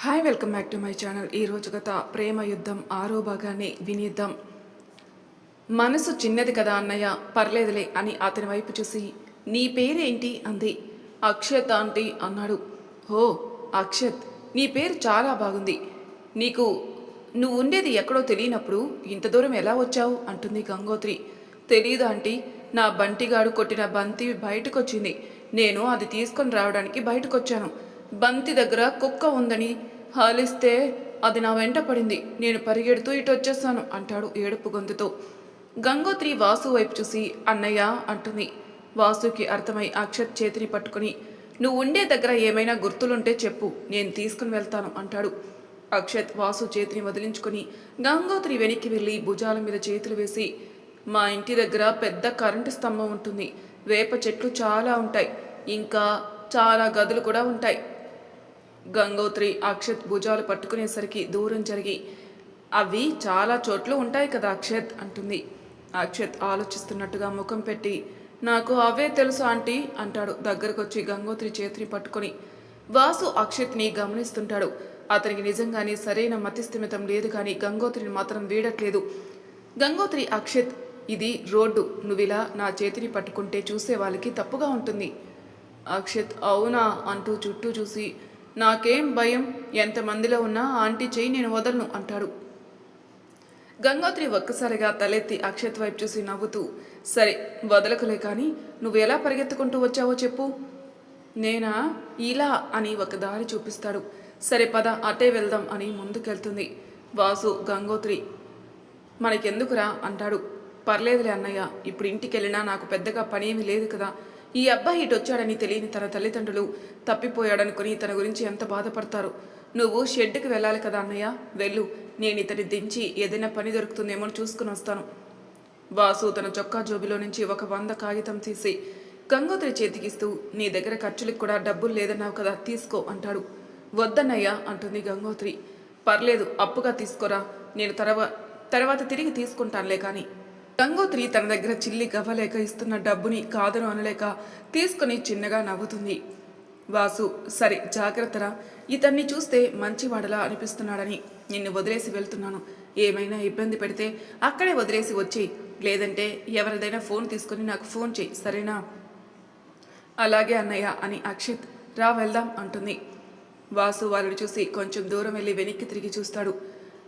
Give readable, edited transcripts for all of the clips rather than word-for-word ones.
Hi welcome back to my channel. ఈరోజు గత ప్రేమ యుద్ధం 6వ భాగాన్ని వినిద్దాం. మనసు చిన్నది కదా అన్నయ్య, పర్లేదులే అని అతని వైపు చూసి నీ పేరేంటి అంది. అక్షత్ ఆంటీ అన్నాడు. హో అక్షత్, నీ పేరు చాలా బాగుంది. నీకు నువ్వు ఉండేది ఎక్కడో తెలియనప్పుడు ఇంత దూరం ఎలా వచ్చావు అంటుంది గంగోత్రి. తెలీదు ఆంటీ, నా బంటిగాడు కొట్టిన బంతి బయటకొచ్చింది. నేను అది తీసుకొని రావడానికి బయటకొచ్చాను. బంతి దగ్గర కుక్క ఉందని హాలిస్తే అది నా వెంట పడింది. నేను పరిగెడుతూ ఇటు వచ్చేస్తాను అంటాడు ఏడుపు గొంతుతో. గంగోత్రి వాసు వైపు చూసి అన్నయ్య అంటుంది. వాసుకి అర్థమై అక్షత్ చేతిని పట్టుకుని నువ్వు ఉండే దగ్గర ఏమైనా గుర్తులుంటే చెప్పు, నేను తీసుకుని వెళ్తాను అంటాడు. అక్షత్ వాసు చేతిని వదిలించుకొని గంగోత్రి వెనక్కి వెళ్ళి భుజాల మీద చేతులు వేసి మా ఇంటి దగ్గర పెద్ద కరెంటు స్తంభం ఉంటుంది. వేప చెట్లు చాలా ఉంటాయి. ఇంకా చాలా గదులు కూడా ఉంటాయి. గంగోత్రి అక్షత్ భుజాలు పట్టుకునేసరికి దూరం జరిగి అవి చాలా చోట్ల ఉంటాయి కదా అక్షత్ అంటుంది. అక్షత్ ఆలోచిస్తున్నట్టుగా ముఖం పెట్టి నాకు అవే తెలుసు ఆంటీ అంటాడు దగ్గరకొచ్చి గంగోత్రి చేతిని పట్టుకొని. వాసు అక్షత్ని గమనిస్తుంటాడు. అతనికి నిజంగానే సరైన మతిస్థిమితం లేదు, కానీ గంగోత్రిని మాత్రం వీడట్లేదు. గంగోత్రి అక్షత్, ఇది రోడ్డు, నువ్విలా నా చేతిని పట్టుకుంటే చూసే వాళ్ళకి తప్పుగా ఉంటుంది. అక్షత్ అవునా అంటూ చుట్టూ చూసి నాకేం భయం, ఎంతమందిలో ఉన్నా ఆంటీ చెయ్యి నేను వదలను అంటాడు. గంగోత్రి ఒక్కసారిగా తలెత్తి అక్షత్ వైపు చూసి నవ్వుతూ సరే వదలకులే, కానీ నువ్వు ఎలా పరిగెత్తుకుంటూ వచ్చావో చెప్పు. నేనా ఇలా అని ఒక దారి చూపిస్తాడు. సరే పద అటే వెళ్దాం అని ముందుకెళ్తుంది. వాసు గంగోత్రి మనకెందుకురా అంటాడు. పర్లేదులే అన్నయ్య, ఇప్పుడు ఇంటికి వెళ్ళినా నాకు పెద్దగా పనేమీ లేదు కదా. ఈ అబ్బాయి ఇటు వచ్చాడని తెలియని తన తల్లిదండ్రులు తప్పిపోయాడనుకుని తన గురించి ఎంత బాధపడతారు. నువ్వు షెడ్డుకి వెళ్ళాలి కదా అన్నయ్య, వెళ్ళు, నేను ఇతని దించి ఏదైనా పని దొరుకుతుందేమో చూసుకుని వస్తాను. వాసు తన చొక్కా జోబిలో నుంచి ఒక 100 కాగితం తీసి గంగోత్రి చేతికిస్తూ నీ దగ్గర ఖర్చులకు కూడా డబ్బులు లేదన్నావు కదా, తీసుకో అంటాడు. వద్దన్నయ్య అంటుంది గంగోత్రి. పర్లేదు అప్పుగా తీసుకోరా, నేను తర్వాత తిరిగి తీసుకుంటానులే కానీ. గంగోత్రి తన దగ్గర చిల్లి గవ్వలేక ఇస్తున్న డబ్బుని కాదను అనలేక తీసుకుని చిన్నగా నవ్వుతుంది. వాసు సరే జాగ్రత్తరా, ఇతన్ని చూస్తే మంచివాడలా అనిపిస్తున్నాడని నిన్ను వదిలేసి వెళ్తున్నాను. ఏమైనా ఇబ్బంది పెడితే అక్కడే వదిలేసి వచ్చేయి, లేదంటే ఎవరిదైనా ఫోన్ తీసుకుని నాకు ఫోన్ చేయి, సరేనా? అలాగే అన్నయ్య అని అక్షత్ రా వెళ్దాం అంటుంది. వాసు వాళ్ళని చూసి కొంచెం దూరం వెళ్ళి వెనక్కి తిరిగి చూస్తాడు.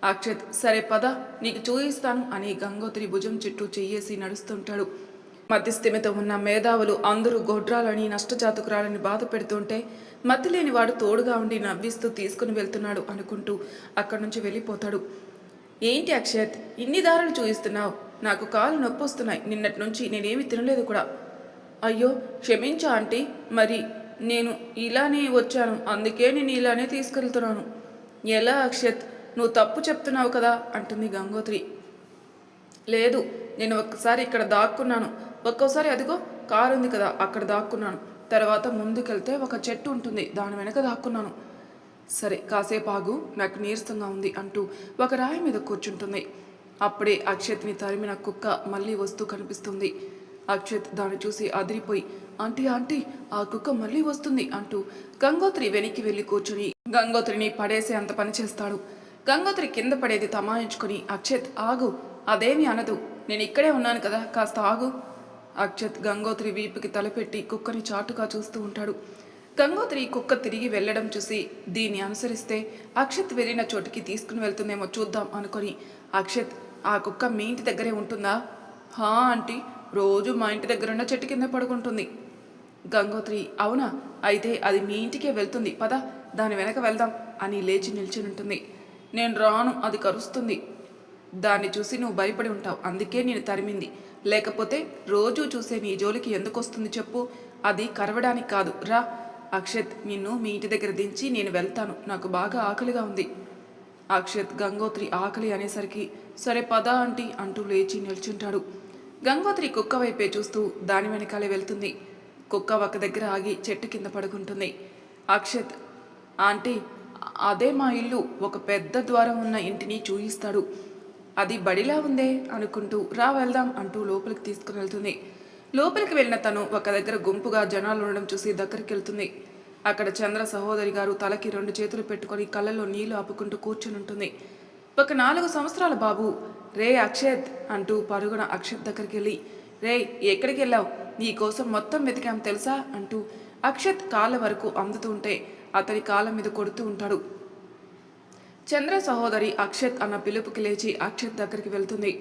అక్షత్ సరే పద నీకు చూయిస్తాను అని గంగోత్రి భుజం చుట్టూ చెయ్యేసి నడుస్తుంటాడు. మధ్యస్థిమితో ఉన్న మేధావులు అందరూ గొడ్రాలని నష్టజాతకురాలని బాధ పెడుతుంటే మతి లేనివాడు తోడుగా ఉండి నవ్విస్తూ తీసుకుని వెళ్తున్నాడు అనుకుంటూ అక్కడి నుంచి వెళ్ళిపోతాడు. ఏంటి అక్షత్ ఇన్ని దారులు చూయిస్తున్నావు? నాకు కాళ్ళు నొప్పి వస్తున్నాయి, నిన్నటి నుంచి నేనేమి తినలేదు కూడా. అయ్యో క్షమించా ఆంటీ, మరి నేను ఇలానే వచ్చాను, అందుకే నేను ఇలానే తీసుకెళ్తున్నాను. ఎలా అక్షత్, నువ్వు తప్పు చెప్తున్నావు కదా అంటుంది గంగోత్రి. లేదు, నేను ఒక్కసారి ఇక్కడ దాక్కున్నాను, ఒక్కోసారి అదిగో కారు ఉంది కదా అక్కడ దాక్కున్నాను, తర్వాత ముందుకెళ్తే ఒక చెట్టు ఉంటుంది దాని వెనక దాక్కున్నాను. సరే కాసేపు ఆగు, నాకు నీరసంగా ఉంది అంటూ ఒక రాయి మీద కూర్చుంటుంది. అప్పుడే అక్షత్ని తరిమిన కుక్క మళ్ళీ వస్తూ కనిపిస్తుంది. అక్షత్ దాన్ని చూసి అదిరిపోయి ఆంటీ ఆంటీ ఆ కుక్క మళ్ళీ వస్తుంది అంటూ గంగోత్రి వెనక్కి వెళ్ళి కూర్చుని గంగోత్రిని పడేసే అంత పని చేస్తాడు. గంగోత్రి కింద పడేది తమాయించుకుని అక్షత్ ఆగు, అదేమి అనదు, నేను ఇక్కడే ఉన్నాను కదా, కాస్త ఆగు. అక్షత్ గంగోత్రి వీపుకి తలపెట్టి కుక్కని చాటుగా చూస్తూ ఉంటాడు. గంగోత్రి కుక్క తిరిగి వెళ్ళడం చూసి దీన్ని అనుసరిస్తే అక్షత్ వెళ్ళిన చోటుకి తీసుకుని వెళ్తుందేమో చూద్దాం అనుకొని అక్షత్ ఆ కుక్క మీ ఇంటి దగ్గరే ఉంటుందా? హా ఆంటీ, రోజు మా ఇంటి దగ్గరున్న చెట్టు కింద పడుకుంటుంది. గంగోత్రి అవునా, అయితే అది మీ ఇంటికే వెళ్తుంది, పద దాని వెనక వెళ్దాం అని లేచి నిల్చుని ఉంటుంది. నేను రాను, అది కరుస్తుంది. దాన్ని చూసి నువ్వు భయపడి ఉంటావు, అందుకే నేను తరిమింది, లేకపోతే రోజూ చూసే నీ జోలికి ఎందుకు వస్తుంది చెప్పు? అది కరవడానికి కాదు, రా. అక్షత్ నిన్ను మీ ఇంటి దగ్గర దించి నేను వెళ్తాను, నాకు బాగా ఆకలిగా ఉంది. అక్షత్ గంగోత్రి ఆకలి అనేసరికి సరే పద ఆంటీ అంటూ లేచి నిల్చుంటాడు. గంగోత్రి కుక్క వైపే చూస్తూ దాని వెనకాలే వెళ్తుంది. కుక్క ఒక దగ్గర ఆగి చెట్టు కింద పడుకుంటుంది. అక్షత్ ఆంటీ అదే మా ఇల్లు, ఒక పెద్ద ద్వారం ఉన్న ఇంటిని చూయిస్తాడు, అది బడిలా ఉందే అనుకుంటూ రా వెళ్దాం అంటూ లోపలికి తీసుకుని వెళ్తుంది. లోపలికి వెళ్ళిన తను ఒక దగ్గర గుంపుగా జనాలు ఉండడం చూసి దగ్గరికి వెళ్తుంది. అక్కడ చంద్ర సహోదరి గారు తలకి 2 చేతులు పెట్టుకొని కళ్ళల్లో నీళ్లు ఆపుకుంటూ కూర్చుని ఉంటుంది. ఒక 4 సంవత్సరాల బాబు, రే అక్షత్ అంటూ పరుగున అక్షత్ దగ్గరికి వెళ్ళి, రే ఎక్కడికి వెళ్ళావు, నీ కోసం మొత్తం వెతికాం తెలుసా అంటూ అక్షత్ కాళ్ళ వరకు అందుతుంటే అతని కాళ్ళ మీద కొడుతూ ఉంటాడు. చంద్ర సహోదరి అక్షత్ అన్న పిలుపుకి లేచి అక్షత్ దగ్గరికి వెళ్తుంది.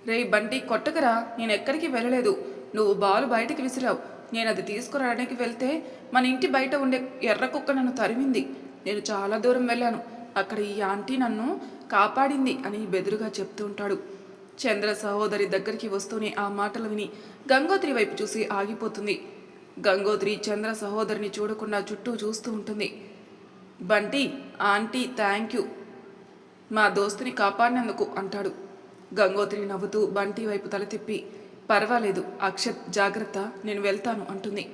రే బంటి కొట్టకరా, నేను ఎక్కడికి వెళ్ళలేదు, నువ్వు బాలు బయటికి విసిరావు, నేను అది తీసుకురావడానికి వెళ్తే మన ఇంటి బయట ఉండే ఎర్ర కుక్క నన్ను తరిమింది, నేను చాలా దూరం వెళ్ళాను, అక్కడ ఈ ఆంటీ నన్ను కాపాడింది అని బెదురుగా చెప్తూ ఉంటాడు. చంద్ర సహోదరి దగ్గరికి వస్తూనే ఆ మాటలు విని గంగోత్రి వైపు చూసి ఆగిపోతుంది. గంగోత్రి చంద్ర సహోదరిని చూడకుండా చుట్టూ చూస్తూ ఉంటుంది. బంటి ఆంటీ థ్యాంక్ యూ, మా దోస్తుని కాపాడినందుకు అంటాడు. గంగోత్రి నవ్వుతూ బంటి వైపు తల తిప్పి, పర్వాలేదు అక్షత్ జాగ్రత్త, నేను వెళ్తాను అంటుంది.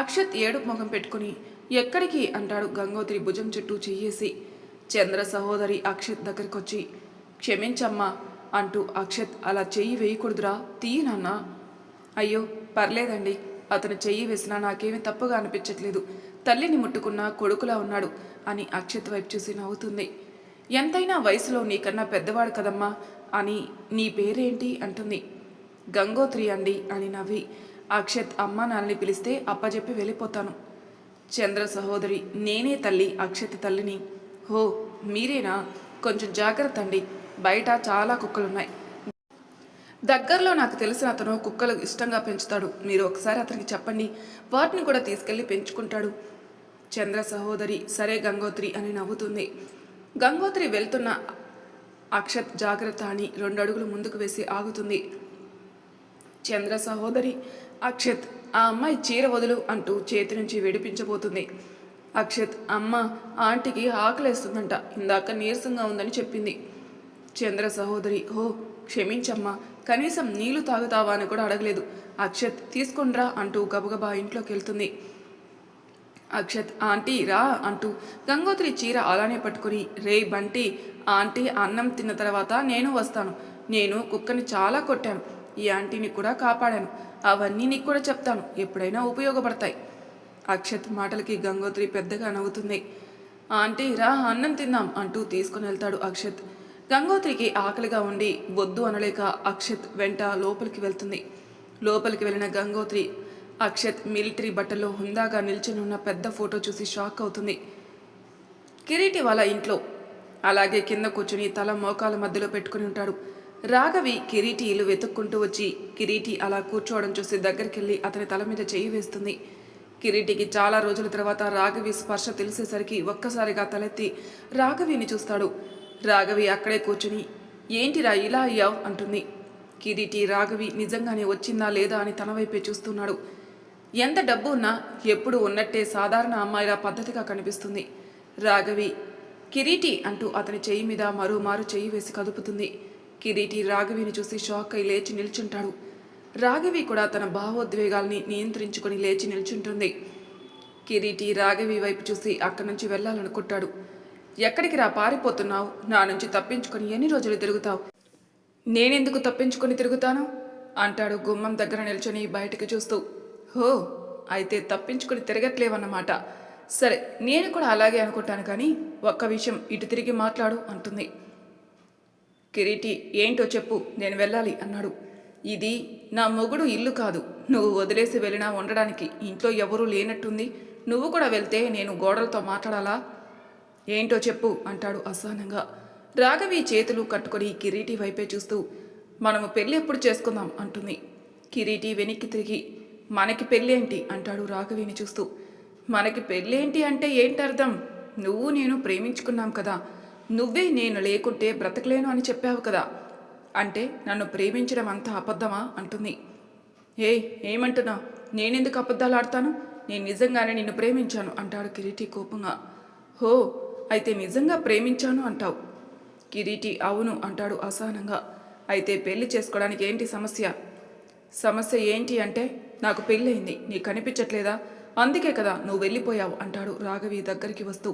అక్షత్ ఏడుపు ముఖం పెట్టుకుని ఎక్కడికి అంటాడు గంగోత్రి భుజం చుట్టూ చెయ్యేసి. చంద్ర సహోదరి అక్షత్ దగ్గరికి వచ్చి, క్షమించమ్మా అంటూ, అక్షత్ అలా చెయ్యి వేయకూడదురా, తీయనన్న. అయ్యో పర్లేదండి, అతను చెయ్యి వేసినా నాకేమీ తప్పుగా అనిపించట్లేదు, తల్లిని ముట్టుకున్న కొడుకులా ఉన్నాడు అని అక్షత్ వైపు చూసి నవ్వుతుంది. ఎంతైనా వయసులో నీకన్నా పెద్దవాడు కదమ్మా అని, నీ పేరేంటి అంటుంది. గంగోత్రి అండి అని నవ్వి, అక్షత్ అమ్మ నాన్నని పిలిస్తే అప్పజెప్పి వెళ్ళిపోతాను. చంద్ర సహోదరి, నేనే తల్లి అక్షత్ తల్లిని. హో మీరేనా, కొంచెం జాగ్రత్త అండి, బయట చాలా కుక్కలున్నాయి, దగ్గరలో నాకు తెలిసిన అతను కుక్కలు ఇష్టంగా పెంచుతాడు, మీరు ఒకసారి అతనికి చెప్పండి, వాటిని కూడా తీసుకెళ్ళి పెంచుకుంటాడు. చంద్ర సహోదరి సరే గంగోత్రి అని నవ్వుతుంది. గంగోత్రి వెళ్తున్న అక్షత్ జాగ్రత్త అని 2 అడుగులు ముందుకు వేసి ఆగుతుంది. చంద్ర సహోదరి, అక్షత్ ఆ అమ్మాయి చీర వదులు అంటూ చేతి నుంచి విడిపించబోతుంది. అక్షత్, అమ్మ ఆంటీకి ఆకలేస్తుందంట, ఇందాక నీరసంగా ఉందని చెప్పింది. చంద్ర సహోదరి, ఓ క్షమించమ్మా, కనీసం నీళ్లు తాగుతావా అని కూడా అడగలేదు, అక్షత్ తీసుకుండ్రా అంటూ గబగబా ఇంట్లోకి వెళ్తుంది. అక్షత్, ఆంటీ రా అంటూ గంగోత్రి చీర అలానే పట్టుకుని, రే బంటి, ఆంటీ అన్నం తిన్న తర్వాత నేను వస్తాను, నేను కుక్కని చాలా కొట్టాను, ఈ ఆంటీని కూడా కాపాడాను, అవన్నీ నీకు కూడా చెప్తాను, ఎప్పుడైనా ఉపయోగపడతాయి. అక్షత్ మాటలకి గంగోత్రి పెద్దగా నవ్వుతుంది. ఆంటీ రా అన్నం తిందాం అంటూ తీసుకుని వెళ్తాడు అక్షత్. గంగోత్రికి ఆకలిగా ఉండి వద్దు అనలేక అక్షత్ వెంట లోపలికి వెళ్తుంది. లోపలికి వెళ్ళిన గంగోత్రి అక్షత్ మిలిటరీ బట్టల్లో హుందాగా నిల్చుని ఉన్న పెద్ద ఫోటో చూసి షాక్ అవుతుంది. కిరీటి వాళ్ళ ఇంట్లో అలాగే కింద కూర్చుని తల మోకాల మధ్యలో పెట్టుకుని ఉంటాడు. రాఘవి కిరీటి ఇల్లు వెతుక్కుంటూ వచ్చి కిరీటి అలా కూర్చోవడం చూసి దగ్గరికి వెళ్ళి అతని తల మీద చేయి వేస్తుంది. కిరీటికి చాలా రోజుల తర్వాత రాఘవి స్పర్శ తెలిసేసరికి ఒక్కసారిగా తలెత్తి రాఘవిని చూస్తాడు. రాఘవి అక్కడే కూర్చుని, ఏంటిరా ఇలా అయ్యావు అంటుంది. కిరీటి రాఘవి నిజంగానే వచ్చిందా లేదా అని తన వైపే చూస్తున్నాడు. ఎంత డబ్బు ఉన్నా ఎప్పుడు ఉన్నట్టే సాధారణ అమ్మాయిలా పద్ధతిగా కనిపిస్తుంది. రాఘవి కిరీటి అంటూ అతని చెయ్యి మీద మరోమారు చెయ్యి వేసి కదుపుతుంది. కిరీటి రాఘవిని చూసి షాక్ అయి లేచి నిల్చుంటాడు. రాఘవి కూడా తన భావోద్వేగాల్ని నియంత్రించుకొని లేచి నిల్చుంటుంది. కిరీటి రాఘవి వైపు చూసి అక్కడి నుంచి వెళ్ళాలనుకుంటాడు. ఎక్కడికి రా పారిపోతున్నావు, నా నుంచి తప్పించుకొని ఎన్ని రోజులు తిరుగుతావు, నేనెందుకు తప్పించుకొని తిరుగుతాను అంటాడు గుమ్మం దగ్గర నిల్చొని బయటకు చూస్తూ. హో అయితే తప్పించుకొని తిరగట్లేవన్నమాట, సరే నేను కూడా అలాగే అనుకుంటాను, కానీ ఒక్క విషయం ఇటు తిరిగి మాట్లాడు అంటుంది. కిరీటి ఏంటో చెప్పు, నేను వెళ్ళాలి అన్నాడు. ఇది నా మొగుడు ఇల్లు కాదు, నువ్వు వదిలేసి వెళ్ళినా ఉండడానికి ఇంట్లో ఎవరూ లేనట్టుంది, నువ్వు కూడా వెళ్తే నేను గోడలతో మాట్లాడాలా, ఏంటో చెప్పు అంటాడు అసహనంగా. రాఘవి చేతులు కట్టుకొని కిరీటి వైపే చూస్తూ, మనము పెళ్ళి ఎప్పుడు చేసుకుందాం అంటుంది. కిరీటి వెనక్కి తిరిగి, మనకి పెళ్ళేంటి అంటాడు రాఘవిని చూస్తూ. మనకి పెళ్ళేంటి అంటే ఏంటర్థం, నువ్వు నేను ప్రేమించుకున్నాం కదా, నువ్వే నేను లేకుంటే బ్రతకలేను అని చెప్పావు కదా, అంటే నన్ను ప్రేమించడం అంత అబద్ధమా అంటుంది. ఏమంటున్నావు, నేనెందుకు అబద్ధాలు ఆడతాను, నేను నిజంగానే నిన్ను ప్రేమించాను అంటాడు కిరీటి కోపంగా. హో అయితే నిజంగా ప్రేమించాను అంటావు. కిరీటి అవును అంటాడు అసహనంగా. అయితే పెళ్లి చేసుకోవడానికి ఏంటి సమస్య? సమస్య ఏంటి అంటే, నాకు పెళ్ళయింది, నీకు కనిపించట్లేదా, అందుకే కదా నువ్వు వెళ్ళిపోయావు అంటాడు రాఘవి దగ్గరికి వస్తూ.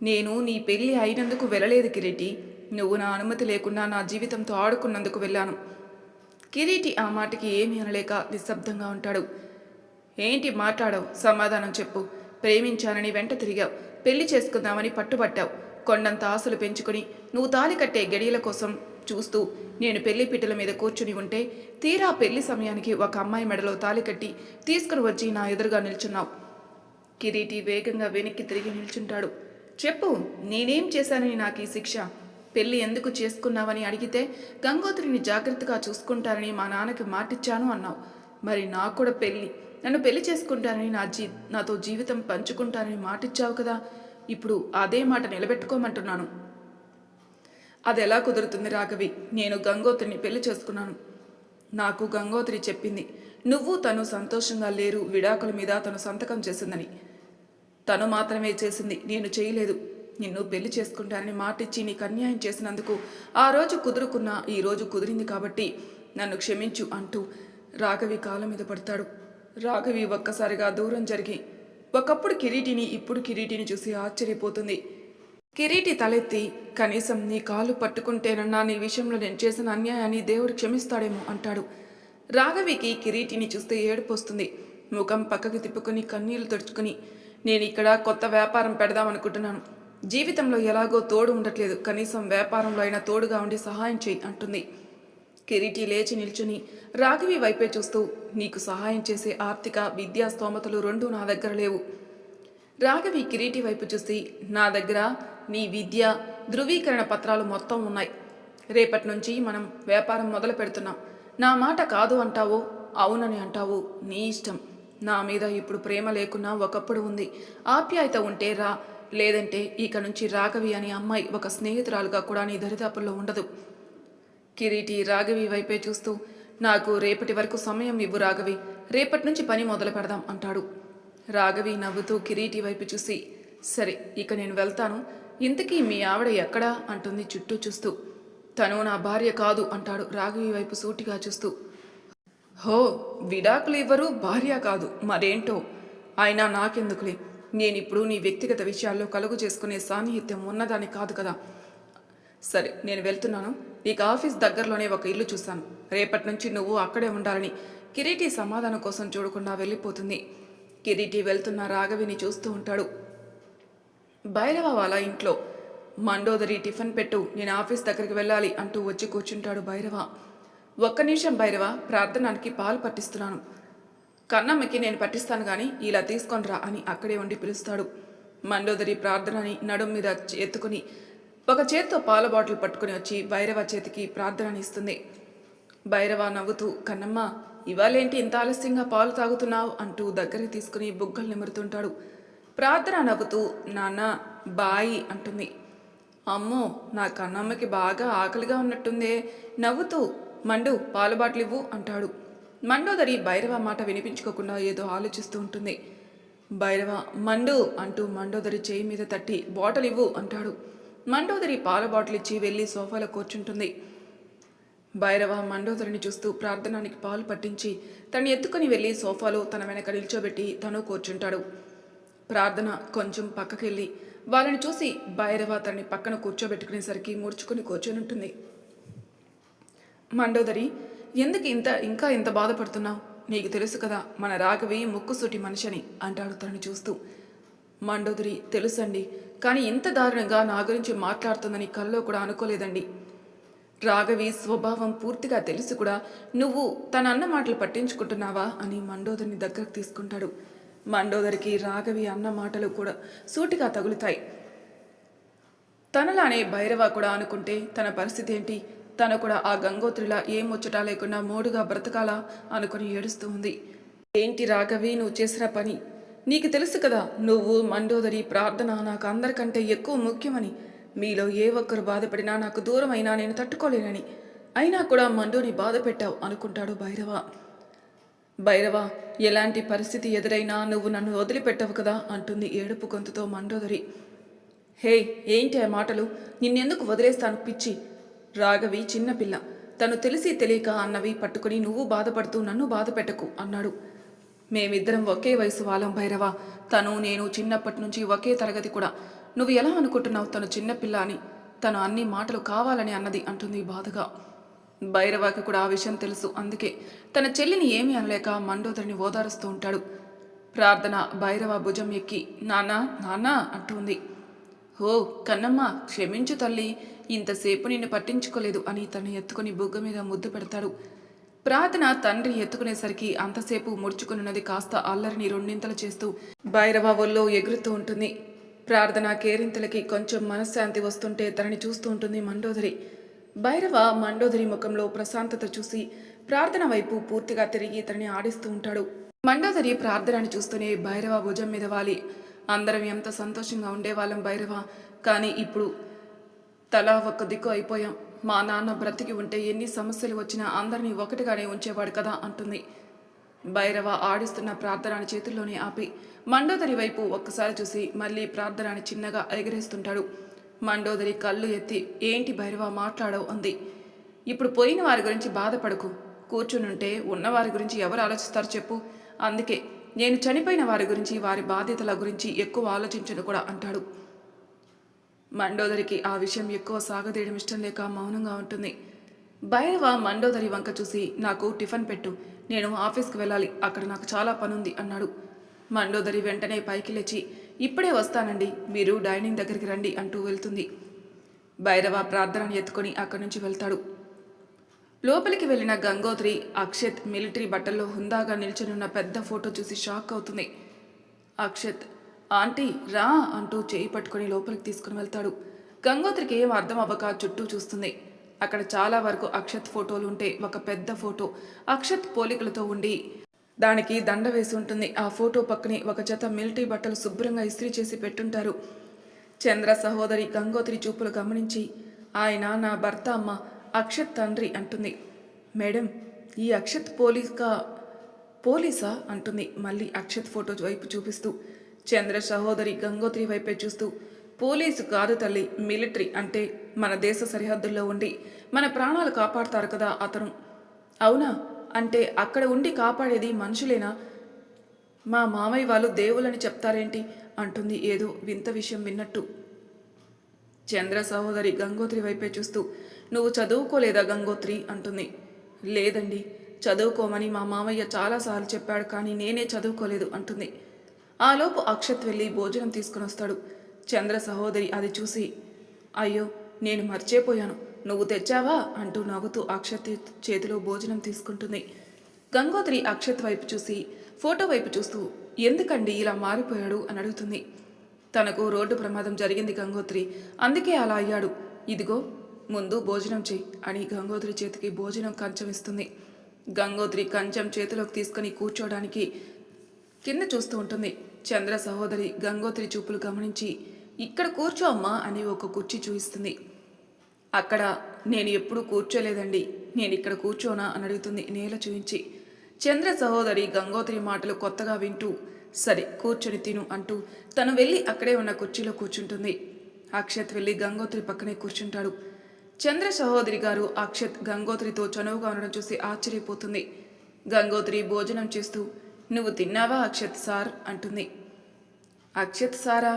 నేను నీ పెళ్ళి అయినందుకు వెళ్ళలేదు కిరీటి, నువ్వు నా అనుమతి లేకుండా నా జీవితంతో ఆడుకున్నందుకు వెళ్ళాను. కిరీటి ఆ మాటకి ఏమీ అనలేక నిశ్శబ్దంగా ఉంటాడు. ఏంటి మాట్లాడవు, సమాధానం చెప్పు, ప్రేమించానని వెంట తిరిగావు, పెళ్లి చేసుకుందామని పట్టుబట్టావు. కొండంత ఆశలు పెంచుకొని నువ్వు తాలి కట్టే గడియల కోసం చూస్తూ నేను పెళ్లి పీటల మీద కూర్చుని ఉంటే, తీరా పెళ్లి సమయానికి ఒక అమ్మాయి మెడలో తాలి కట్టి తీసుకుని వచ్చి నా ఎదురుగా నిల్చున్నావు. కిరీటి వేగంగా వెనక్కి తిరిగి నిల్చుంటాడు. చెప్పు, నేనేం చేశానని నాకు ఈ శిక్ష? పెళ్లి ఎందుకు చేసుకున్నావని అడిగితే గంగోత్రిని జాగ్రత్తగా చూసుకుంటారని మా నాన్నకి మాటిచ్చాను అన్నావు. మరి నాకు కూడా నన్ను పెళ్లి చేసుకుంటానని నాతో జీవితం పంచుకుంటానని మాటిచ్చావు కదా. ఇప్పుడు అదే మాట నిలబెట్టుకోమంటున్నాను. అది ఎలా కుదురుతుంది రాఘవి? నేను గంగోత్రిని పెళ్లి చేసుకున్నాను. నాకు గంగోత్రి చెప్పింది నువ్వు తను సంతోషంగా లేరు, విడాకుల మీద తను సంతకం చేసిందని. తను మాత్రమే చేసింది, నేను చేయలేదు. నిన్ను పెళ్లి చేసుకుంటానని మాటిచ్చి నీకు అన్యాయం చేసినందుకు ఆ రోజు కుదురుకున్నా, ఈ రోజు కుదిరింది కాబట్టి నన్ను క్షమించు అంటూ రాఘవి కాళ్ళ మీద పడతాడు. రాఘవి ఒక్కసారిగా దూరం జరిగి ఒకప్పుడు కిరీటిని, ఇప్పుడు కిరీటిని చూసి ఆశ్చర్యపోతుంది. కిరీటి తలెత్తి, కనీసం నీ కాళ్ళు పట్టుకుంటేనన్నా నీ విషయంలో నేను చేసిన అన్యాయాన్ని దేవుడు క్షమిస్తాడేమో అంటాడు. రాఘవికి కిరీటిని చూస్తే ఏడుపు వస్తుంది. ముఖం పక్కకి తిప్పుకొని కన్నీళ్లు తుడుచుకుని, నేను ఇక్కడ కొత్త వ్యాపారం పెడదామనుకుంటున్నాను. జీవితంలో ఎలాగో తోడు ఉండట్లేదు, కనీసం వ్యాపారంలో అయినా తోడుగా ఉండి సహాయం చేయి అంటుంది. కిరీటి లేచి నిల్చుని రాఘవి వైపే చూస్తూ, నీకు సహాయం చేసే ఆర్థిక విద్యా స్తోమతలు రెండూ నా దగ్గర లేవు. రాఘవి కిరీటి వైపు చూసి, నా దగ్గర నీ విద్య ధృవీకరణ పత్రాలు మొత్తం ఉన్నాయి. రేపటి నుంచి మనం వ్యాపారం మొదలు పెడుతున్నాం. నా మాట కాదు అంటావో అవునని అంటావో నీ ఇష్టం. నా మీద ఇప్పుడు ప్రేమ లేకున్నా ఒకప్పుడు ఉంది. ఆప్యాయత ఉంటే రా, లేదంటే ఇక నుంచి రాఘవి అనే అమ్మాయి ఒక స్నేహితురాలుగా కూడా నీ దరిదాపుల్లో ఉండదు. కిరీటి రాఘవి వైపే చూస్తూ, నాకు రేపటి వరకు సమయం ఇవ్వు రాఘవి, రేపటి నుంచి పని మొదలు పెడదాం అంటాడు. రాఘవి నవ్వుతూ కిరీటి వైపు చూసి, సరే ఇక నేను వెళ్తాను. ఇంతకీ మీ ఆవిడ ఎక్కడా అంటుంది చుట్టూ చూస్తూ. తను నా భార్య కాదు అంటాడు రాఘవి వైపు సూటిగా చూస్తూ. హో, విడాకులు ఇవ్వరు, భార్య కాదు, మరేంటో. అయినా నాకెందుకులే, నేనిప్పుడు నీ వ్యక్తిగత విషయాల్లో కలుగు చేసుకునే సాన్నిహిత్యం ఉన్నదాన్ని కాదు కదా. సరే నేను వెళ్తున్నాను. ఇక ఆఫీస్ దగ్గరలోనే ఒక ఇల్లు చూశాను. రేపటి నుంచి నువ్వు అక్కడే ఉండాలని కిరీటి సమాధానం కోసం చూడకుండా వెళ్ళిపోతుంది. కిరీటి వెళ్తున్న రాఘవిని చూస్తూ ఉంటాడు. భైరవ వాళ్ళ ఇంట్లో, మండోదరి టిఫిన్ పెట్టు, నేను ఆఫీస్ దగ్గరికి వెళ్ళాలి అంటూ వచ్చి కూర్చుంటాడు భైరవ. ఒక్క నిమిషం భైరవ, ప్రార్థనానికి పాలు పట్టిస్తున్నాను. కన్నమ్మకి నేను పట్టిస్తాను కానీ ఇలా తీసుకొనిరా అని అక్కడే ఉండి పిలుస్తాడు. మండోదరి ప్రార్థనని నడుం మీద ఎత్తుకుని ఒక చేత్తో పాల బాటిల్ పట్టుకుని వచ్చి భైరవ చేతికి ప్రార్థనని ఇస్తుంది. భైరవ నవ్వుతూ, కన్నమ్మ ఇవాళేంటి ఇంత ఆలస్యంగా పాలు తాగుతున్నావు అంటూ దగ్గరికి తీసుకుని బుగ్గలు నిమురుతుంటాడు. ప్రార్థన నవ్వుతూ, నాన్న బాయి అంటుంది. అమ్మో, నా కన్నమ్మకి బాగా ఆకలిగా ఉన్నట్టుందే. నవ్వుతూ, మండు పాలు బాటిల్ ఇవ్వు అంటాడు. మండోదరి భైరవ మాట వినిపించుకోకుండా ఏదో ఆలోచిస్తూ ఉంటుంది. భైరవ మండు అంటూ మండోదరి చేయి మీద తట్టి బాటిల్ ఇవ్వు అంటాడు. మండోదరి పాల బాటిల్ ఇచ్చి వెళ్ళి సోఫాలో కూర్చుంటుంది. భైరవ మండోదరిని చూస్తూ ప్రార్థనానికి పాలు పట్టించి తను ఎత్తుకుని వెళ్ళి సోఫాలో తన వెనక నిల్చోబెట్టి తను కూర్చుంటాడు. ప్రార్థన కొంచెం పక్కకెళ్ళి వాళ్ళని చూసి భైరవ తనని పక్కన కూర్చోబెట్టుకునేసరికి ముడుచుకుని కూర్చొని ఉంటుంది. మండోదరి, ఎందుకు ఇంకా ఇంత బాధపడుతున్నావు? నీకు తెలుసు కదా మన రాఘవి ముక్కుసూటి మనిషిని అంటాడు తనని చూస్తూ. మండోదరి, తెలుసండి, కానీ ఇంత దారుణంగా నా గురించి మాట్లాడుతుందని కల్లో కూడా అనుకోలేదండి. రాఘవి స్వభావం పూర్తిగా తెలిసి కూడా నువ్వు తన అన్న మాటలు పట్టించుకుంటున్నావా అని మండోదరిని దగ్గరకు తీసుకుంటాడు. మండోదరికి రాఘవి అన్న మాటలు కూడా సూటిగా తగులుతాయి. తనలానే భైరవ కూడా అనుకుంటే తన పరిస్థితి ఏంటి? తను కూడా ఆ గంగోత్రిలా ఏం ముచ్చటా లేకుండా మోడుగా బ్రతకాలా అనుకుని ఏడుస్తూ ఉంది. ఏంటి రాఘవి నువ్వు చేసిన పని? నీకు తెలుసు కదా, నువ్వు మండోదరి ప్రార్థన నాకు అందరికంటే ఎక్కువ ముఖ్యమని. మీలో ఏ ఒక్కరు బాధపడినా నాకు దూరం అయినా నేను తట్టుకోలేనని. అయినా కూడా మండోని బాధ పెట్టావు అనుకుంటాడు భైరవ. భైరవ, ఎలాంటి పరిస్థితి ఎదురైనా నువ్వు నన్ను వదిలిపెట్టవు కదా అంటుంది ఏడుపు గొంతుతో మండోదరి. హే, ఏంటి ఆ మాటలు? నిన్నెందుకు వదిలేస్తాను పిచ్చి? రాఘవి చిన్నపిల్ల, తను తెలిసి తెలియక అన్నవి పట్టుకుని నువ్వు బాధపడుతూ నన్ను బాధ పెట్టకు అన్నాడు. మేమిద్దరం ఒకే వయసు వాళ్ళం భైరవ. తను నేను చిన్నప్పటి నుంచి ఒకే తరగతి కూడా. నువ్వు ఎలా అనుకుంటున్నావు తను చిన్నపిల్ల అని? తను అన్ని మాటలు కావాలని అన్నది అంటుంది బాధగా. భైరవకి కూడా ఆ విషయం తెలుసు. అందుకే తన చెల్లిని ఏమీ అనలేక మండోదరిని ఓదారుస్తూ ఉంటాడు. ప్రార్థన భైరవ భుజం ఎక్కి నానా నానా అంటుంది. ఓ కన్నమ్మ, క్షమించు తల్లి, ఇంతసేపు నిన్ను పట్టించుకోలేదు అని తను ఎత్తుకుని బుగ్గ మీద ముద్దు పెడతాడు. ప్రార్థన తండ్రి ఎత్తుకునేసరికి అంతసేపు ముడుచుకున్నది కాస్త అల్లరిని రెండింతలు చేస్తూ భైరవ ఒళ్ళో ఎగురుతూ ఉంటుంది. ప్రార్థన కేరింతలకి కొంచెం మనశ్శాంతి వస్తుంటే తనని చూస్తూ ఉంటుంది మండోదరి. భైరవ మండోదరి ముఖంలో ప్రశాంతత చూసి ప్రార్థన వైపు పూర్తిగా తిరిగి తనని ఆడిస్తూ ఉంటాడు. మండోదరి ప్రార్థనని చూస్తూనే భైరవ భుజం మీద వాలి అందరం ఎంత సంతోషంగా ఉండేవాళ్ళం భైరవ, కానీ ఇప్పుడు తలా ఒక్క దిక్కు అయిపోయాం. మా నాన్న బ్రతికి ఉంటే ఎన్ని సమస్యలు వచ్చినా అందరినీ ఒకటిగానే ఉంచేవాడు కదా అంటుంది. భైరవ ఆడిస్తున్న ప్రార్థనని చేతుల్లోనే ఆపి మండోదరి వైపు ఒక్కసారి చూసి మళ్ళీ ప్రార్థనని చిన్నగా ఎగరేస్తుంటాడు. మండోదరి కళ్ళు ఎత్తి ఏంటి భైరవ మాట్లాడవు అంది. ఇప్పుడు పోయిన వారి గురించి బాధపడకు, కూర్చునుంటే ఉన్నవారి గురించి ఎవరు ఆలోచిస్తారు చెప్పు, అందుకే నేను చనిపోయిన వారి గురించి వారి బాధ్యతల గురించి ఎక్కువ ఆలోచించను కూడా అంటాడు. మండోదరికి ఆ విషయం ఎక్కువ సాగదీయడం ఇష్టం లేక మౌనంగా ఉంటుంది. భైరవ మండోదరి వంక చూసి నాకు టిఫిన్ పెట్టు, నేను ఆఫీస్కి వెళ్ళాలి, అక్కడ నాకు చాలా పనుంది అన్నాడు. మండోదరి వెంటనే పైకి లేచి ఇప్పుడే వస్తానండి, మీరు డైనింగ్ దగ్గరికి రండి అంటూ వెళ్తుంది. భైరవ ప్రార్థనని ఎత్తుకొని అక్కడి నుంచి వెళ్తాడు. లోపలికి వెళ్ళిన గంగోత్రి అక్షత్ మిలిటరీ బట్టల్లో హుందాగా నిల్చొనున్న పెద్ద ఫోటో చూసి షాక్ అవుతుంది. అక్షత్ ఆంటీ రా అంటూ చేయి పట్టుకొని లోపలికి తీసుకుని వెళ్తాడు. గంగోత్రికి ఏం అర్థం అవ్వక చుట్టూ చూస్తుంది. అక్కడ చాలా వరకు అక్షత్ ఫోటోలు ఉంటే ఒక పెద్ద ఫోటో అక్షత్ పోలికలతో ఉండి దానికి దండ వేసి ఉంటుంది. ఆ ఫోటో పక్కనే ఒక జత మిలిటరీ బట్టలు శుభ్రంగా ఇస్త్రీ చేసి పెట్టుంటారు. చంద్ర సహోదరి గంగోత్రి చూపులు గమనించి ఆయన నా భర్త అమ్మ, అక్షత్ తండ్రి అంటుంది. మేడం, ఈ అక్షత్ పోలీసా అంటుంది మళ్ళీ అక్షత్ ఫోటో వైపు చూపిస్తూ. చంద్ర సహోదరి గంగోత్రి వైపే చూస్తూ పోలీసు కాదు తల్లి, మిలిటరీ, అంటే మన దేశ సరిహద్దుల్లో ఉండి మన ప్రాణాలు కాపాడతారు కదా అతను. అవునా, అంటే అక్కడ ఉండి కాపాడేది మనుషులేనా? మా మామయ్య వాళ్ళు దేవులని చెప్తారేంటి అంటుంది ఏదో వింత విషయం విన్నట్టు. చంద్ర సహోదరి గంగోత్రి వైపే చూస్తూ నువ్వు చదువుకోలేదా గంగోత్రి అంటుంది. లేదండి, చదువుకోమని మా మామయ్య చాలాసార్లు చెప్పాడు, కానీ నేనే చదువుకోలేదు అంటుంది. ఆలోపు అక్షత్ వెళ్ళి భోజనం తీసుకుని వస్తాడు. చంద్ర సహోదరి అది చూసి అయ్యో నేను మర్చిపోయాను, నువ్వు తెచ్చావా అంటూ నవ్వుతూ అక్షత్ చేతిలో భోజనం తీసుకుంటుంది. గంగోత్రి అక్షత్ వైపు చూసి ఫోటో వైపు చూస్తూ ఎందుకండి ఇలా మారిపోయాడు అని అడుగుతుంది. తనకు రోడ్డు ప్రమాదం జరిగింది గంగోత్రి, అందుకే అలా అయ్యాడు, ఇదిగో ముందు భోజనం చెయ్యి అని గంగోత్రి చేతికి భోజనం కంచం ఇస్తుంది. గంగోత్రి కంచం చేతిలోకి తీసుకుని కూర్చోడానికి కింద చూస్తూ ఉంటుంది. చంద్ర సహోదరి గంగోత్రి చూపులు గమనించి ఇక్కడ కూర్చో అమ్మా అని ఒక కుర్చీ చూపిస్తుంది. అక్కడ నేను ఎప్పుడూ కూర్చోలేదండి, నేను ఇక్కడ కూర్చోనా అని అడుగుతుంది నేల చూయించి. చంద్ర సహోదరి గంగోత్రి మాటలు కొత్తగా వింటూ సరే కూర్చొని తిను అంటూ తను వెళ్ళి అక్కడే ఉన్న కుర్చీలో కూర్చుంటుంది. అక్షత్ వెళ్ళి గంగోత్రి పక్కనే కూర్చుంటాడు. చంద్ర సహోదరి గారు అక్షత్ గంగోత్రితో చనువుగా ఉండడం చూసి ఆశ్చర్యపోతుంది. గంగోత్రి భోజనం చేస్తూ నువ్వు తిన్నావా అక్షత్ సార్ అంటుంది. అక్షత్ సారా,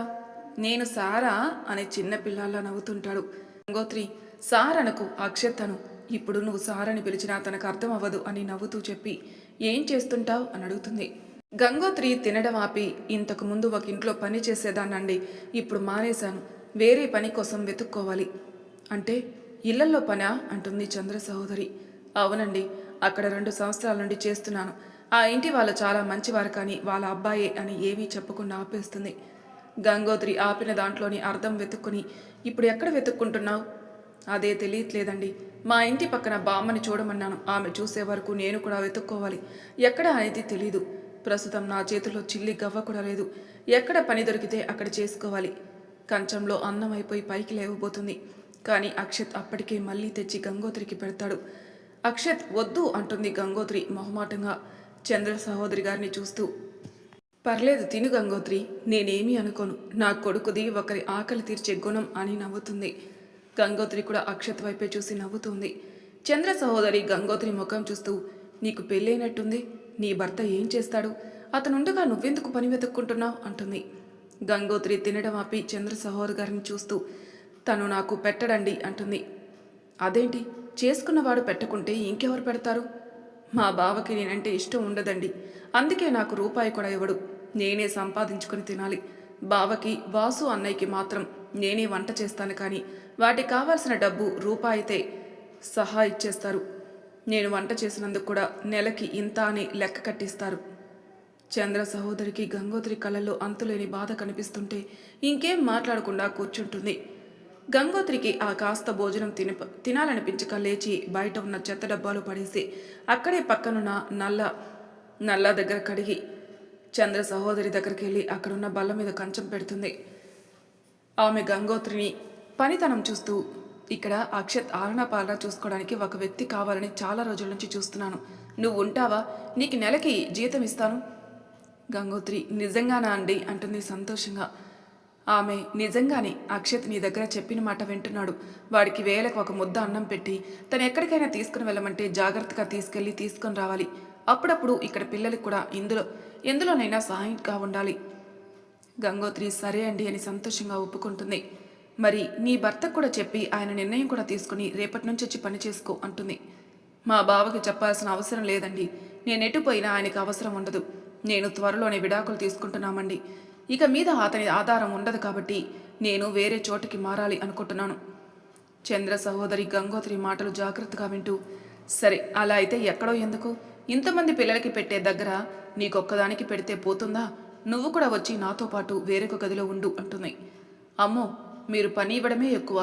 నేను సారా అనే చిన్న పిల్లల్లా నవ్వుతుంటాడు. గంగోత్రి సార్ అనకు, అక్షత్ అను, ఇప్పుడు నువ్వు సార్ అని పిలిచినా తనకు అర్థం అవ్వదు అని నవ్వుతూ చెప్పి ఏం చేస్తుంటావు అని అడుగుతుంది. గంగోత్రి తినడం ఆపి ఇంతకు ముందు ఒక ఇంట్లో పని చేసేదాన్నండి, ఇప్పుడు మానేశాను, వేరే పని కోసం వెతుక్కోవాలి. అంటే ఇళ్లల్లో పనా అంటుంది చంద్ర సహోదరి. అవునండి, అక్కడ 2 సంవత్సరాల నుండి చేస్తున్నాను. ఆ ఇంటి వాళ్ళు చాలా మంచివారు, కానీ వాళ్ళ అబ్బాయే అని ఏమీ చెప్పకుండా ఆపేస్తుంది. గంగోత్రి ఆపిన దాంట్లోని అర్థం వెతుక్కుని ఇప్పుడు ఎక్కడ వెతుక్కుంటున్నావు? అదే తెలియట్లేదండి, మా ఇంటి పక్కన బామ్మని చూడమన్నాను, ఆమె చూసే వరకు నేను కూడా వెతుక్కోవాలి, ఎక్కడ అనేది తెలీదు. ప్రస్తుతం నా చేతిలో చిల్లి గవ్వ కూడా లేదు, ఎక్కడ పని దొరికితే అక్కడ చేసుకోవాలి. కంచంలో అన్నం అయిపోయి పైకి లేవబోతుంది, కానీ అక్షత్ అప్పటికే మళ్ళీ తెచ్చి గంగోత్రికి పెడతాడు. అక్షత్ వద్దు అంటుంది గంగోత్రి మొహమాటంగా చంద్ర సహోదరి గారిని చూస్తూ. పర్లేదు తిను గంగోత్రి, నేనేమీ అనుకోను, నా కొడుకుది ఒకరి ఆకలి తీర్చే గుణం అని నవ్వుతుంది. గంగోత్రి కూడా అక్షత్ వైపే చూసి నవ్వుతుంది. చంద్ర సహోదరి గంగోత్రి ముఖం చూస్తూ నీకు పెళ్ళైనట్టుంది, నీ భర్త ఏం చేస్తాడు, అతనుండగా నువ్వెందుకు పని వెతుక్కుంటున్నావు అంటుంది. గంగోత్రి తినడం ఆపి చంద్ర సహోదరి గారిని చూస్తూ తను నాకు పెట్టడండి అంటుంది. అదేంటి, చేసుకున్నవాడు పెట్టకుంటే ఇంకెవరు పెడతారు? మా బావకి నేనంటే ఇష్టం ఉండదండి, అందుకే నాకు రూపాయి కూడా ఇవ్వడు, నేనే సంపాదించుకొని తినాలి. బావకి వాసు అన్నయ్యకి మాత్రం నేనే వంట చేస్తాను, కానీ వాటికి కావాల్సిన డబ్బు రూపాయితే సహా ఇచ్చేస్తారు. నేను వంట చేసినందుకు కూడా నెలకి ఇంత అని లెక్క కట్టిస్తారు. చంద్ర సహోదరికి గంగోత్రి కళ్ళల్లో అంతులేని బాధ కనిపిస్తుంటే ఇంకేం మాట్లాడకుండా కూర్చుంటుంది. గంగోత్రికి ఆ కాస్త భోజనం తినాలనిపించక లేచి బయట ఉన్న చెత్త డబ్బాలు పడేసి అక్కడే పక్కనున్న నల్ల దగ్గర కడిగి చంద్ర సహోదరి దగ్గరికి వెళ్ళి అక్కడున్న బల్ల మీద కంచం పెడుతుంది. ఆమె గంగోత్రిని పనితనం చూస్తూ, ఇక్కడ అక్షత్ ఆలనా పాలనా చూసుకోవడానికి ఒక వ్యక్తి కావాలని చాలా రోజుల నుంచి చూస్తున్నాను. నువ్వు ఉంటావా? నీకు నెలకి జీతం ఇస్తాను. గంగోత్రి నిజంగానా అండి అంటుంది సంతోషంగా. ఆమె నిజంగానే అక్షత్ నీ దగ్గర చెప్పిన మాట వింటున్నాడు. వాడికి వేలకు ఒక ముద్ద అన్నం పెట్టి తను ఎక్కడికైనా తీసుకుని వెళ్ళమంటే జాగ్రత్తగా తీసుకొని రావాలి. అప్పుడప్పుడు ఇక్కడ పిల్లలకి కూడా ఎందులోనైనా సహాయంగా ఉండాలి. గంగోత్రి సరే అండి అని సంతోషంగా ఒప్పుకుంటుంది. మరి నీ భర్తకు కూడా చెప్పి ఆయన నిర్ణయం కూడా తీసుకుని రేపటి నుంచి వచ్చి పని చేసుకో అంటుంది. మా బావకి చెప్పాల్సిన అవసరం లేదండి. నేనెటు పోయినా ఆయనకు అవసరం ఉండదు. నేను త్వరలోనే విడాకులు తీసుకుంటున్నామండి. ఇక మీద అతని ఆధారం ఉండదు కాబట్టి నేను వేరే చోటుకి మారాలి అనుకుంటున్నాను. చంద్ర సహోదరి గంగోత్రి మాటలు జాగ్రత్తగా వింటూ, సరే అలా అయితే ఎక్కడో ఎందుకు, ఇంతమంది పిల్లలకి పెట్టే దగ్గర నీకొక్కదానికి పెడితే పోతుందా? నువ్వు కూడా వచ్చి నాతో పాటు వేరొక గదిలో ఉండు అంటుంది. అమ్మో, మీరు పని ఇవ్వడమే ఎక్కువ.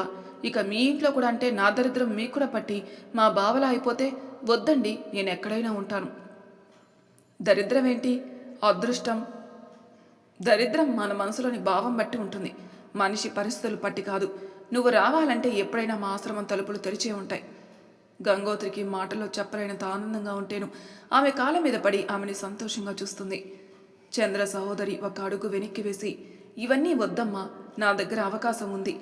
ఇక మీ ఇంట్లో కూడా అంటే నా దరిద్రం మీకు కూడా పట్టి మా బావలా అయిపోతే వద్దండి, నేను ఎక్కడైనా ఉంటాను. దరిద్రం ఏంటి? అదృష్టం. దరిద్రం మన మనసులోని భావం బట్టి ఉంటుంది, మనిషి పరిస్థితులు పట్టి కాదు. నువ్వు రావాలంటే ఎప్పుడైనా మా ఆశ్రమం తలుపులు తెరిచే ఉంటాయి. గంగోత్రికి మాటలో చెప్పలేనంత ఆనందంగా ఉంటేను ఆమె కాళ్ళ మీద పడి ఆమెని సంతోషంగా చూస్తుంది. చంద్ర సహోదరి ఒక అడుగు వెనక్కి వేసి, ఇవన్నీ వద్దమ్మా, నా దగ్గర అవకాశం ఉంది,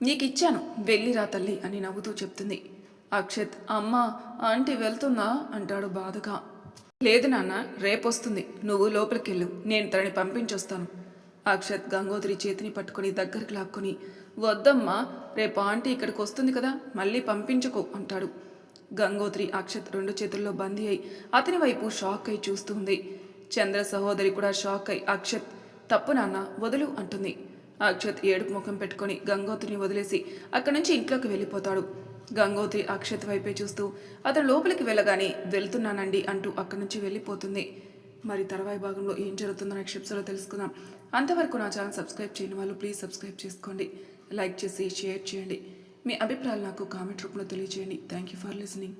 నీకిచ్చాను, వెళ్ళిరా తల్లి అని నవ్వుతూ చెప్తుంది. అక్షత్, అమ్మా ఆంటీ వెళ్తుందా అంటాడు బాధగా. లేదు నాన్న, రేపొస్తుంది, నువ్వు లోపలికెళ్ళు, నేను తనని పంపించొస్తాను. అక్షత్ గంగోత్రి చేతిని పట్టుకుని దగ్గరికి లాక్కొని, వద్దమ్మా, రేపు ఆంటీ ఇక్కడికి వస్తుంది కదా, మళ్ళీ పంపించుకో అంటాడు. గంగోత్రి అక్షత్ రెండు చేతుల్లో బందీ అయి అతని వైపు షాక్ అయి చూస్తుంది. చంద్ర సహోదరి కూడా షాక్ అయి, అక్షత్ తప్పు నాన్న, వదులు అంటుంది. అక్షత్ ఏడుపు ముఖం పెట్టుకొని గంగోత్రిని వదిలేసి అక్కడి నుంచి ఇంట్లోకి వెళ్ళిపోతాడు. గంగోత్రి అక్షత్ వైపే చూస్తూ అతను లోపలికి వెళ్ళగానే వెళ్తున్నానండి అంటూ అక్కడి నుంచి వెళ్ళిపోతుంది. మరి తర్వాయి భాగంలో ఏం జరుగుతుందో నెక్స్ట్ ఎపిసోడ్లో తెలుసుకుందాం. అంతవరకు నా ఛానల్ సబ్స్క్రైబ్ చేయని వాళ్ళు ప్లీజ్ సబ్స్క్రైబ్ చేసుకోండి, లైక్ చేసి షేర్ చేయండి. మీ అభిప్రాయాలు నాకు కామెంట్ రూపంలో తెలియజేయండి. Thank you for listening.